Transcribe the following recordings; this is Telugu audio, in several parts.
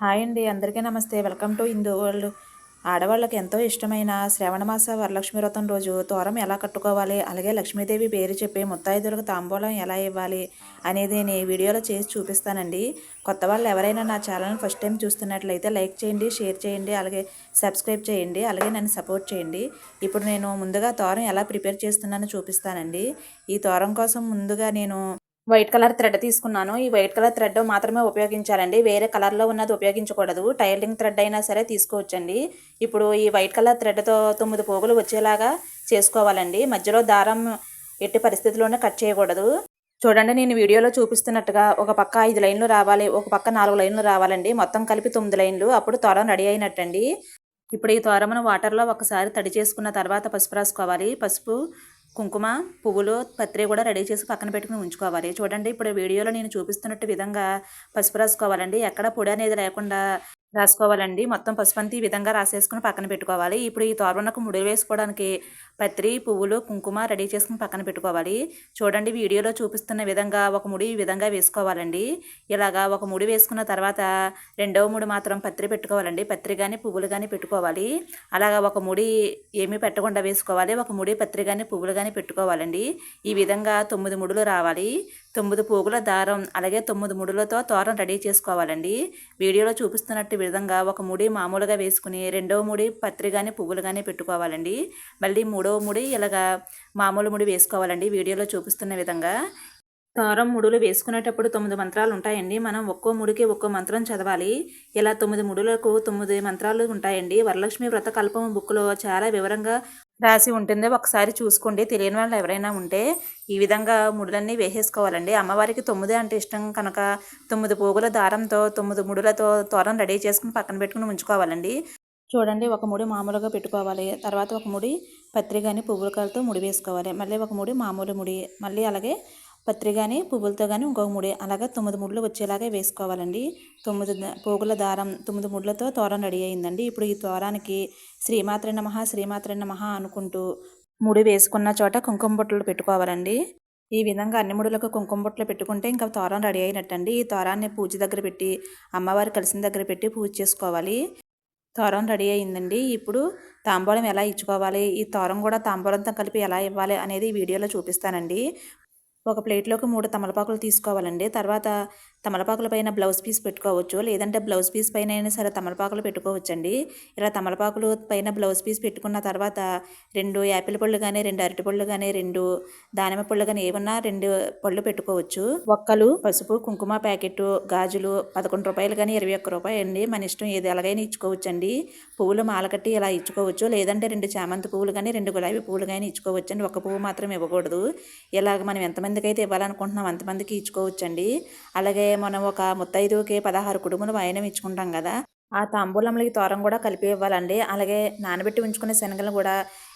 హాయ్ అండి, అందరికీ నమస్తే. Welcome to Hindu world. ఆడవాళ్ళకి ఎంతో ఇష్టమైన శ్రావణమాస వరలక్ష్మి వ్రతం రోజు తోరం ఎలా కట్టుకోవాలి, అలాగే లక్ష్మీదేవి పేరు చెప్పి ముత్తైదులకు తాంబూలం ఎలా ఇవ్వాలి అనేది నేను వీడియోలో చేసి చూపిస్తానండి. కొత్త వాళ్ళు ఎవరైనా నా ఛానల్ని ఫస్ట్ టైం చూస్తున్నట్లయితే లైక్ చేయండి, షేర్ చేయండి, అలాగే సబ్స్క్రైబ్ చేయండి, అలాగే నన్ను సపోర్ట్ చేయండి. ఇప్పుడు నేను ముందుగా తోరం ఎలా ప్రిపేర్ చేస్తున్నానో చూపిస్తానండి. ఈ తోరం కోసం ముందుగా నేను వైట్ కలర్ థ్రెడ్ తీసుకున్నాను. ఈ వైట్ కలర్ థ్రెడ్ మాత్రమే ఉపయోగించాలండి, వేరే కలర్లో ఉన్నది ఉపయోగించకూడదు. టైలింగ్ థ్రెడ్ అయినా సరే తీసుకోవచ్చండి. ఇప్పుడు ఈ వైట్ కలర్ థ్రెడ్తో 9 పోగులు వచ్చేలాగా చేసుకోవాలండి. మధ్యలో దారం ఎట్టి పరిస్థితుల్లోనే కట్ చేయకూడదు. చూడండి, నేను వీడియోలో చూపిస్తున్నట్టుగా ఒక పక్క 5 లైన్లు రావాలి, ఒక పక్క 4 లైన్లు రావాలండి. మొత్తం కలిపి 9 లైన్లు. అప్పుడు తోరం రెడీ అయినట్టండి. ఇప్పుడు ఈ తోరమును వాటర్లో ఒకసారి తడి చేసుకున్న తర్వాత పసుపు రాసుకోవాలి. పసుపు, కుంకుమ, పువ్వులు, పత్రి కూడా రెడీ చేసి పక్కన పెట్టుకుని ఉంచుకోవాలి. చూడండి, ఇప్పుడు వీడియోలో నేను చూపిస్తున్నట్టు విధంగా పసుపు రాసుకోవాలండి. ఎక్కడ పొడి అనేది లేకుండా రాసుకోవాలండి. మొత్తం పసుపంతి ఈ విధంగా రాసేసుకుని పక్కన పెట్టుకోవాలి. ఇప్పుడు ఈ తోరణకు ముడి వేసుకోవడానికి పత్రి, పువ్వులు, కుంకుమ రెడీ చేసుకుని పక్కన పెట్టుకోవాలి. చూడండి, వీడియోలో చూపిస్తున్న విధంగా ఒక ముడి ఈ విధంగా వేసుకోవాలండి. ఇలాగా ఒక ముడి వేసుకున్న తర్వాత రెండవ ముడి మాత్రం పత్రి పెట్టుకోవాలండి. పత్రి కానీ పువ్వులు కానీ పెట్టుకోవాలి. అలాగా ఒక ముడి ఏమీ పెట్టకుండా వేసుకోవాలి. ఒక ముడి పత్రి కానీ పువ్వులు కానీ పెట్టుకోవాలండి. ఈ విధంగా 9 ముడులు రావాలి. 9 పోగుల దారం, అలాగే 9 ముడులతో తోరం రెడీ చేసుకోవాలండి. వీడియోలో చూపిస్తున్నట్టు విధంగా ఒక ముడి మామూలుగా వేసుకుని రెండవ ముడి పత్రి కానీ పువ్వులు కానీ పెట్టుకోవాలండి. మళ్ళీ మూడవ ముడి ఇలాగా మామూలు ముడి వేసుకోవాలండి. వీడియోలో చూపిస్తున్న విధంగా తోరం ముడులు వేసుకునేటప్పుడు 9 మంత్రాలు ఉంటాయండి. మనం ఒక్కో ముడికి ఒక్కో మంత్రం చదవాలి. ఇలా 9 ముడులకు 9 మంత్రాలు ఉంటాయండి. వరలక్ష్మి వ్రత కల్పం బుక్లో చాలా వివరంగా రాసి ఉంటుంది. ఒకసారి చూసుకోండి. తెలియని వాళ్ళు ఎవరైనా ఉంటే ఈ విధంగా ముడులన్నీ వేసేసుకోవాలండి. అమ్మవారికి 9 అంటే ఇష్టం కనుక 9 పోగుల దారంతో 9 ముడులతో తోరం రెడీ చేసుకుని పక్కన పెట్టుకుని ఉంచుకోవాలండి. చూడండి, ఒక ముడి మామూలుగా పెట్టుకోవాలి. తర్వాత ఒక ముడి పత్రి కానీ పువ్వులకాయలతో ముడి వేసుకోవాలి. మళ్ళీ ఒక ముడి మామూలు ముడి, మళ్ళీ అలాగే పత్రి కానీ పువ్వులతో కానీ ఇంకొక ముడి, అలాగే 9 ముడులు వచ్చేలాగా వేసుకోవాలండి. 9 పోగుల దారం 9 ముడులతో తోరం రెడీ అయిందండి. ఇప్పుడు ఈ తోరానికి శ్రీమాత్రే నమః శ్రీమాత్రే నమః అనుకుంటూ ముడి వేసుకున్న చోట కుంకుమ బొట్లు పెట్టుకోవాలండి. ఈ విధంగా అన్ని ముడులకు కుంకుమ బొట్లు పెట్టుకుంటే ఇంకా తోరం రెడీ అయినట్టండి. ఈ తోరాన్ని పూజ దగ్గర పెట్టి అమ్మవారు కలిసిన దగ్గర పెట్టి పూజ చేసుకోవాలి. తోరం రెడీ అయిందండి. ఇప్పుడు తాంబూలం ఎలా ఇచ్చుకోవాలి, ఈ తోరం కూడా తాంబూలంతో కలిపి ఎలా ఇవ్వాలి అనేది వీడియోలో చూపిస్తానండి. ఒక ప్లేట్లోకి 3 తమలపాకులు తీసుకోవాలండి. తర్వాత తమలపాకుల పైన బ్లౌజ్ పీస్ పెట్టుకోవచ్చు, లేదంటే బ్లౌజ్ పీస్ పైన అయినా సరే తమలపాకులు పెట్టుకోవచ్చండి. ఇలా తమలపాకులు పైన బ్లౌజ్ పీస్ పెట్టుకున్న తర్వాత 2 యాపిల్ పళ్ళు కానీ 2 అరటి పళ్ళు కానీ 2 దానిమ్మ పళ్ళు కానీ ఏమన్నా 2 పళ్ళు పెట్టుకోవచ్చు. ఒక్కలు, పసుపు, కుంకుమ ప్యాకెట్, గాజులు 11 రూపాయలు కానీ 21 రూపాయలు అండి. మన ఇష్టం, ఏది ఎలాగైనా ఇచ్చుకోవచ్చండి. పువ్వులు మాల కట్టి ఇలా ఇచ్చుకోవచ్చు, లేదంటే 2 చామంతి పువ్వులు కానీ 2 గులాబీ పువ్వులు కానీ ఇచ్చుకోవచ్చండి. ఒక పువ్వు మాత్రం ఇవ్వకూడదు. ఇలాగ మనం ఎంతమందికి అయితే ఇవ్వాలనుకుంటున్నాం అంతమందికి ఇచ్చుకోవచ్చండి. అలాగే మనం ఒక ముత్తైదుకి 16 కుడుములు వాయనం ఇచ్చుకుంటాం కదా, ఆ తాంబూలంలో ఈ తోరం కూడా కలిపి ఇవ్వాలండి. అలాగే నానబెట్టి ఉంచుకునే శనగలు కూడా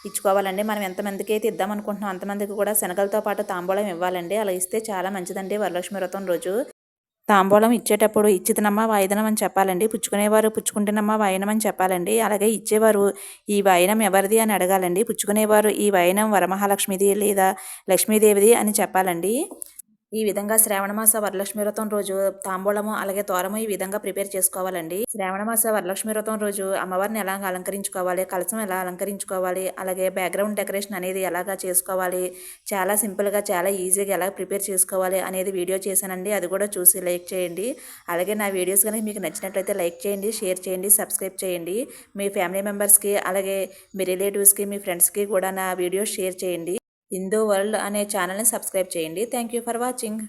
ఇచ్చుకోవాలండి. మనం ఎంతమందికి అయితే ఇద్దామనుకుంటున్నాం అంతమందికి కూడా శనగలతో పాటు తాంబూలం ఇవ్వాలండి. అలా ఇస్తే చాలా మంచిదండి. వరలక్ష్మి వ్రతం రోజు తాంబూలం ఇచ్చేటప్పుడు ఇచ్చితనమ్మా వాయిదనం అని చెప్పాలండి. పుచ్చుకునేవారు పుచ్చుకుంటేనమ్మా వాయనం అని చెప్పాలండి. అలాగే ఇచ్చేవారు ఈ వాయనం ఎవరిది అని అడగాలండి. పుచ్చుకునేవారు ఈ వాయనం వరమహాలక్ష్మిది లేదా లక్ష్మీదేవిది అని చెప్పాలండి. ఈ విధంగా శ్రావణమాస వరలక్ష్మి వ్రతం రోజు తాంబూలము అలాగే తోరము ఈ విధంగా ప్రిపేర్ చేసుకోవాలండి. శ్రావణమాస వరలక్ష్మి వ్రతం రోజు అమ్మవారిని ఎలా అలంకరించుకోవాలి, కలసం ఎలా అలంకరించుకోవాలి, అలాగే బ్యాక్గ్రౌండ్ డెకరేషన్ అనేది ఎలాగా చేసుకోవాలి, చాలా సింపుల్గా చాలా ఈజీగా ఎలా ప్రిపేర్ చేసుకోవాలి అనేది వీడియో చేశానండి. అది కూడా చూసి లైక్ చేయండి. అలాగే నా వీడియోస్ కనుక మీకు నచ్చినట్లయితే లైక్ చేయండి, షేర్ చేయండి, సబ్స్క్రైబ్ చేయండి. మీ ఫ్యామిలీ మెంబర్స్కి అలాగే మీ రిలేటివ్స్కి మీ ఫ్రెండ్స్కి కూడా నా వీడియోస్ షేర్ చేయండి. హిందూ వరల్డ్ అనే ఛానల్ని సబ్స్క్రైబ్ చేయండి. Thank you for watching.